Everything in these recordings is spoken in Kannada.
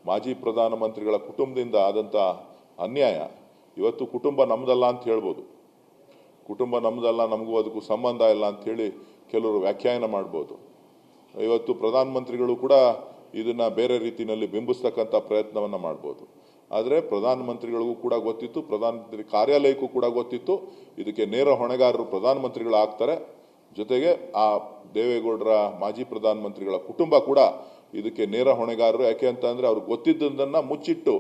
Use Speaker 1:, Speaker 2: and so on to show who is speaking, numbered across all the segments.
Speaker 1: ಮಾಜಿ ಪ್ರಧಾನಮಂತ್ರಿಗಳ ಕುಟುಂಬದಿಂದ ಆದಂಥ ಅನ್ಯಾಯ ಇವತ್ತು ಕುಟುಂಬ ನಮ್ಮದಲ್ಲ ಅಂತ ಹೇಳ್ಬೋದು. ಕುಟುಂಬ ನಮ್ಮದಲ್ಲ, ನಮಗೂ ಅದಕ್ಕೂ ಸಂಬಂಧ ಇಲ್ಲ ಅಂಥೇಳಿ ಕೆಲವರು ವ್ಯಾಖ್ಯಾನ ಮಾಡ್ಬೋದು. ಇವತ್ತು ಪ್ರಧಾನಮಂತ್ರಿಗಳು ಕೂಡ ಇದನ್ನು ಬೇರೆ ರೀತಿಯಲ್ಲಿ ಬಿಂಬಿಸ್ತಕ್ಕಂಥ ಪ್ರಯತ್ನವನ್ನು ಮಾಡ್ಬೋದು. ಆದರೆ ಪ್ರಧಾನಮಂತ್ರಿಗಳಿಗೂ ಕೂಡ ಗೊತ್ತಿತ್ತು, ಪ್ರಧಾನಮಂತ್ರಿ ಕಾರ್ಯಾಲಯಕ್ಕೂ ಕೂಡ ಗೊತ್ತಿತ್ತು, ಇದಕ್ಕೆ ನೇರ ಹೊಣೆಗಾರರು ಪ್ರಧಾನಮಂತ್ರಿಗಳು ಆಗ್ತಾರೆ. ಜೊತೆಗೆ ಆ ದೇವೇಗೌಡರ ಮಾಜಿ ಪ್ರಧಾನಮಂತ್ರಿಗಳ ಕುಟುಂಬ ಕೂಡ ಇದಕ್ಕೆ ನೇರ ಹೊಣೆಗಾರರು. ಯಾಕೆ ಅಂತ ಅಂದರೆ ಅವ್ರಿಗೆ ಗೊತ್ತಿದ್ದದನ್ನು ಮುಚ್ಚಿಟ್ಟು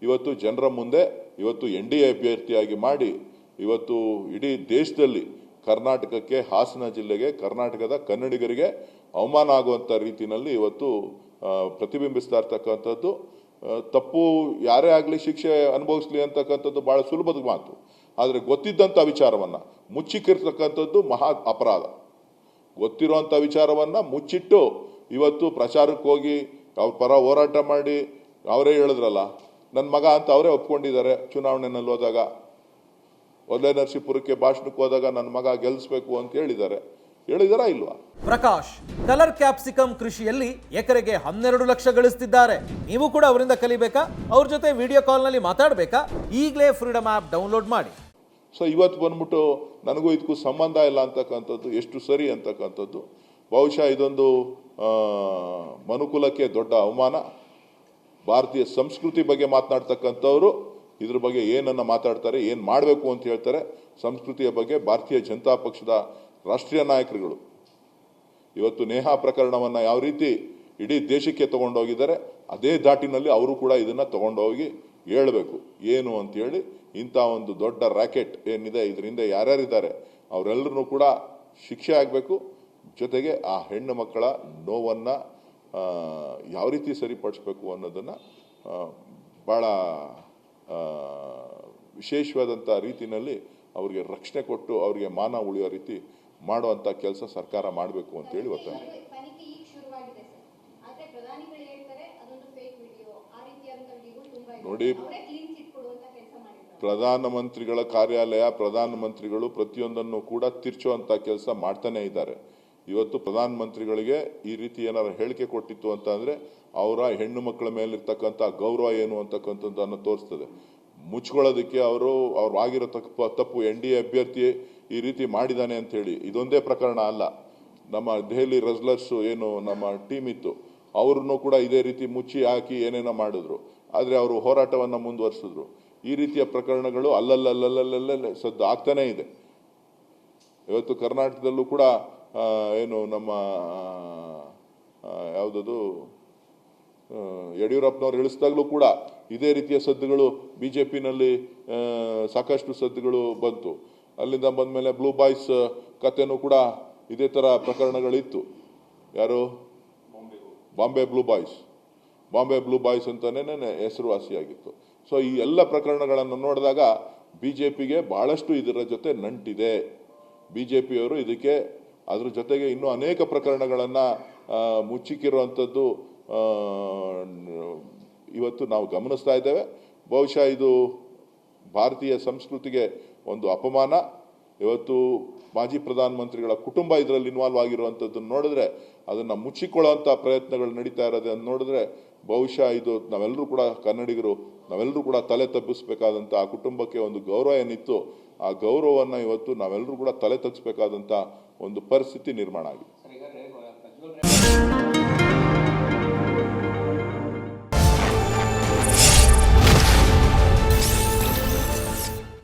Speaker 1: ಇವತ್ತು ಜನರ ಮುಂದೆ ಇವತ್ತು NDA ಅಭ್ಯರ್ಥಿಯಾಗಿ ಮಾಡಿ ಇವತ್ತು ಇಡೀ ದೇಶದಲ್ಲಿ ಕರ್ನಾಟಕಕ್ಕೆ, ಹಾಸನ ಜಿಲ್ಲೆಗೆ, ಕರ್ನಾಟಕದ ಕನ್ನಡಿಗರಿಗೆ ಅವಮಾನ ಆಗುವಂಥ ರೀತಿಯಲ್ಲಿ ಇವತ್ತು ಪ್ರತಿಬಿಂಬಿಸ್ತಾ ಇರ್ತಕ್ಕಂಥದ್ದು. ತಪ್ಪು ಯಾರೇ ಆಗಲಿ ಶಿಕ್ಷೆ ಅನುಭವಿಸ್ಲಿ ಅಂತಕ್ಕಂಥದ್ದು ಭಾಳ ಸುಲಭದ ಮಾತು. ಆದರೆ ಗೊತ್ತಿದ್ದಂಥ ವಿಚಾರವನ್ನು ಮುಚ್ಚಿಕ್ಕಿರ್ತಕ್ಕಂಥದ್ದು ಮಹಾ ಅಪರಾಧ. ಗೊತ್ತಿರುವಂಥ ವಿಚಾರವನ್ನು ಮುಚ್ಚಿಟ್ಟು ಇವತ್ತು ಪ್ರಚಾರಕ್ಕೆ ಹೋಗಿ ಅವ್ರ ಪರ ಹೋರಾಟ ಮಾಡಿ, ಅವರೇ ಹೇಳಿದ್ರಲ್ಲ, ನನ್ನ ಮಗ ಅಂತ ಅವರೇ ಒಪ್ಕೊಂಡಿದ್ದಾರೆ. ಚುನಾವಣೆಯಲ್ಲಿ ಹೋದಾಗ ಒಳ್ಳೆ ನರಸೀಪುರಕ್ಕೆ ಭಾಷಣಕ್ಕೆ ಹೋದಾಗ ನನ್ನ ಮಗ ಗೆಲ್ಲಿಸ್ಬೇಕು ಅಂತ ಹೇಳಿದಾರಾ ಇಲ್ವಾ?
Speaker 2: ಪ್ರಕಾಶ್ ಕಲರ್ ಕ್ಯಾಪ್ಸಿಕಮ್ ಕೃಷಿಯಲ್ಲಿ ಎಕರೆಗೆ 12 ಲಕ್ಷ ಗಳಿಸ್ತಿದ್ದಾರೆ. ನೀವು ಕೂಡ ಅವರಿಂದ ಕಲಿಬೇಕಾ? ಅವ್ರ ಜೊತೆ ವಿಡಿಯೋ ಕಾಲ್ನಲ್ಲಿ ಮಾತಾಡಬೇಕಾ? ಈಗಲೇ ಫ್ರೀಡಮ್ ಆ್ಯಪ್ ಡೌನ್ಲೋಡ್ ಮಾಡಿ.
Speaker 1: ಸೊ ಇವತ್ತು ಬಂದ್ಬಿಟ್ಟು ನನಗೂ ಇದಕ್ಕೂ ಸಂಬಂಧ ಇಲ್ಲ ಅಂತಕ್ಕಂಥದ್ದು ಎಷ್ಟು ಸರಿ ಅಂತಕ್ಕಂಥದ್ದು. ಬಹುಶಃ ಇದೊಂದು ಮನುಕುಲಕ್ಕೆ ದೊಡ್ಡ ಅವಮಾನ. ಭಾರತೀಯ ಸಂಸ್ಕೃತಿ ಬಗ್ಗೆ ಮಾತನಾಡ್ತಕ್ಕಂಥವ್ರು ಇದ್ರ ಬಗ್ಗೆ ಏನನ್ನ ಮಾತಾಡ್ತಾರೆ, ಏನು ಮಾಡಬೇಕು ಅಂತ ಹೇಳ್ತಾರೆ, ಸಂಸ್ಕೃತಿಯ ಬಗ್ಗೆ ಭಾರತೀಯ ಜನತಾ ಪಕ್ಷದ ರಾಷ್ಟ್ರೀಯ ನಾಯಕರುಗಳು ಇವತ್ತು ನೇಹಾ ಪ್ರಕರಣವನ್ನು ಯಾವ ರೀತಿ ಇಡೀ ದೇಶಕ್ಕೆ ತಗೊಂಡೋಗಿದ್ದಾರೆ, ಅದೇ ದಾಟಿನಲ್ಲಿ ಅವರು ಕೂಡ ಇದನ್ನು ತಗೊಂಡೋಗಿ ಹೇಳಬೇಕು ಏನು ಅಂತೇಳಿ. ಇಂಥ ಒಂದು ದೊಡ್ಡ ರ್ಯಾಕೆಟ್ ಏನಿದೆ, ಇದರಿಂದ ಯಾರ್ಯಾರಿದ್ದಾರೆ ಅವರೆಲ್ಲರೂ ಕೂಡ ಶಿಕ್ಷೆ ಆಗಬೇಕು. ಜೊತೆಗೆ ಆ ಹೆಣ್ಣು ಮಕ್ಕಳ ನೋವನ್ನು ಯಾವ ರೀತಿ ಸರಿಪಡಿಸ್ಬೇಕು ಅನ್ನೋದನ್ನು ಭಾಳ ವಿಶೇಷವಾದಂಥ ರೀತಿಯಲ್ಲಿ ಅವರಿಗೆ ರಕ್ಷಣೆ ಕೊಟ್ಟು ಅವರಿಗೆ ಮಾನ ಉಳಿಯೋ ರೀತಿ ಮಾಡುವಂಥ ಕೆಲಸ ಸರ್ಕಾರ ಮಾಡಬೇಕು ಅಂತೇಳಿ ಒತ್ತಾಯ. ನೋಡಿ, ಪ್ರಧಾನಮಂತ್ರಿಗಳ ಕಾರ್ಯಾಲಯ, ಪ್ರಧಾನಮಂತ್ರಿಗಳು ಪ್ರತಿಯೊಂದನ್ನು ಕೂಡ ತಿರ್ಚುವಂಥ ಕೆಲಸ ಮಾಡ್ತಾನೆ ಇದ್ದಾರೆ. ಇವತ್ತು ಪ್ರಧಾನಮಂತ್ರಿಗಳಿಗೆ ಈ ರೀತಿ ಏನಾದ್ರು ಹೇಳಿಕೆ ಕೊಟ್ಟಿತ್ತು ಅಂತ ಅಂದರೆ ಅವರ ಹೆಣ್ಣು ಮಕ್ಕಳ ಮೇಲಿರ್ತಕ್ಕಂಥ ಗೌರವ ಏನು ಅಂತಕ್ಕಂಥದ್ದನ್ನು ತೋರಿಸ್ತದೆ. ಮುಚ್ಕೊಳ್ಳೋದಕ್ಕೆ ಅವರು ಆಗಿರೋ ತಪ್ಪು NDA ಅಭ್ಯರ್ಥಿ ಈ ರೀತಿ ಮಾಡಿದ್ದಾನೆ ಅಂಥೇಳಿ ಇದೊಂದೇ ಪ್ರಕರಣ ಅಲ್ಲ. ನಮ್ಮ ದೆಹಲಿ ರೆಸ್ಲರ್ಸು ಏನು ನಮ್ಮ ಟೀಮ್ ಇತ್ತು, ಅವ್ರನ್ನೂ ಕೂಡ ಇದೇ ರೀತಿ ಮುಚ್ಚಿ ಹಾಕಿ ಏನೇನೋ ಮಾಡಿದ್ರು. ಆದರೆ ಅವರು ಹೋರಾಟವನ್ನು ಮುಂದುವರಿಸಿದ್ರು. ಈ ರೀತಿಯ ಪ್ರಕರಣಗಳು ಅಲ್ಲಲ್ಲಲ್ಲಲ್ಲಲ್ಲೇ ಸದ್ದು ಆಗ್ತಾನೇ ಇದೆ. ಇವತ್ತು ಕರ್ನಾಟಕದಲ್ಲೂ ಕೂಡ ಏನು ನಮ್ಮ ಯಾವುದದು ಯಡಿಯೂರಪ್ಪನವ್ರು ಇಳಿಸಿದಾಗಲೂ ಕೂಡ ಇದೇ ರೀತಿಯ ಸದ್ದುಗಳು BJPನಲ್ಲಿ ಸಾಕಷ್ಟು ಸದ್ದುಗಳು ಬಂತು. ಅಲ್ಲಿಂದ ಬಂದಮೇಲೆ ಬ್ಲೂ ಬಾಯ್ಸ್ ಕಥೆನೂ ಕೂಡ ಇದೇ ಥರ ಪ್ರಕರಣಗಳಿತ್ತು. ಯಾರು? ಬಾಂಬೆ ಬ್ಲೂ ಬಾಯ್ಸ್ ಅಂತಾನೆ ಹೆಸರುವಾಸಿಯಾಗಿತ್ತು. ಸೊ ಈ ಎಲ್ಲ ಪ್ರಕರಣಗಳನ್ನು ನೋಡಿದಾಗ BJPಗೆ ಬಹಳಷ್ಟು ಇದರ ಜೊತೆ ನಂಟಿದೆ. BJPಯವರು ಇದಕ್ಕೆ ಅದ್ರ ಜೊತೆಗೆ ಇನ್ನೂ ಅನೇಕ ಪ್ರಕರಣಗಳನ್ನು ಮುಚ್ಚಿಕ್ಕಿರುವಂಥದ್ದು ಇವತ್ತು ನಾವು ಗಮನಿಸ್ತಾ ಇದ್ದೇವೆ. ಬಹುಶಃ ಇದು ಭಾರತೀಯ ಸಂಸ್ಕೃತಿಗೆ ಒಂದು ಅಪಮಾನ. ಇವತ್ತು ಮಾಜಿ ಪ್ರಧಾನಮಂತ್ರಿಗಳ ಕುಟುಂಬ ಇದರಲ್ಲಿ ಇನ್ವಾಲ್ವ್ ಆಗಿರುವಂಥದ್ದನ್ನು ನೋಡಿದ್ರೆ, ಅದನ್ನು ಮುಚ್ಚಿಕೊಳ್ಳುವಂಥ ಪ್ರಯತ್ನಗಳು ನಡೀತಾ ಇರೋದನ್ನು ನೋಡಿದ್ರೆ ಬಹುಶಃ ಇದು ನಾವೆಲ್ಲರೂ ಕೂಡ ಕನ್ನಡಿಗರು ನಾವೆಲ್ಲರೂ ಕೂಡ ತಲೆ ತಗ್ಗಿಸ್ಬೇಕಾದಂಥ ಆ ಕುಟುಂಬಕ್ಕೆ ಒಂದು ಗೌರವ ಏನಿತ್ತು, ಆ ಗೌರವವನ್ನು ಇವತ್ತು ನಾವೆಲ್ಲರೂ ಕೂಡ ತಲೆ ತಗ್ಗಿಸ್ಬೇಕಾದಂಥ ಒಂದು ಪರಿಸ್ಥಿತಿ ನಿರ್ಮಾಣ ಆಗಿದೆ.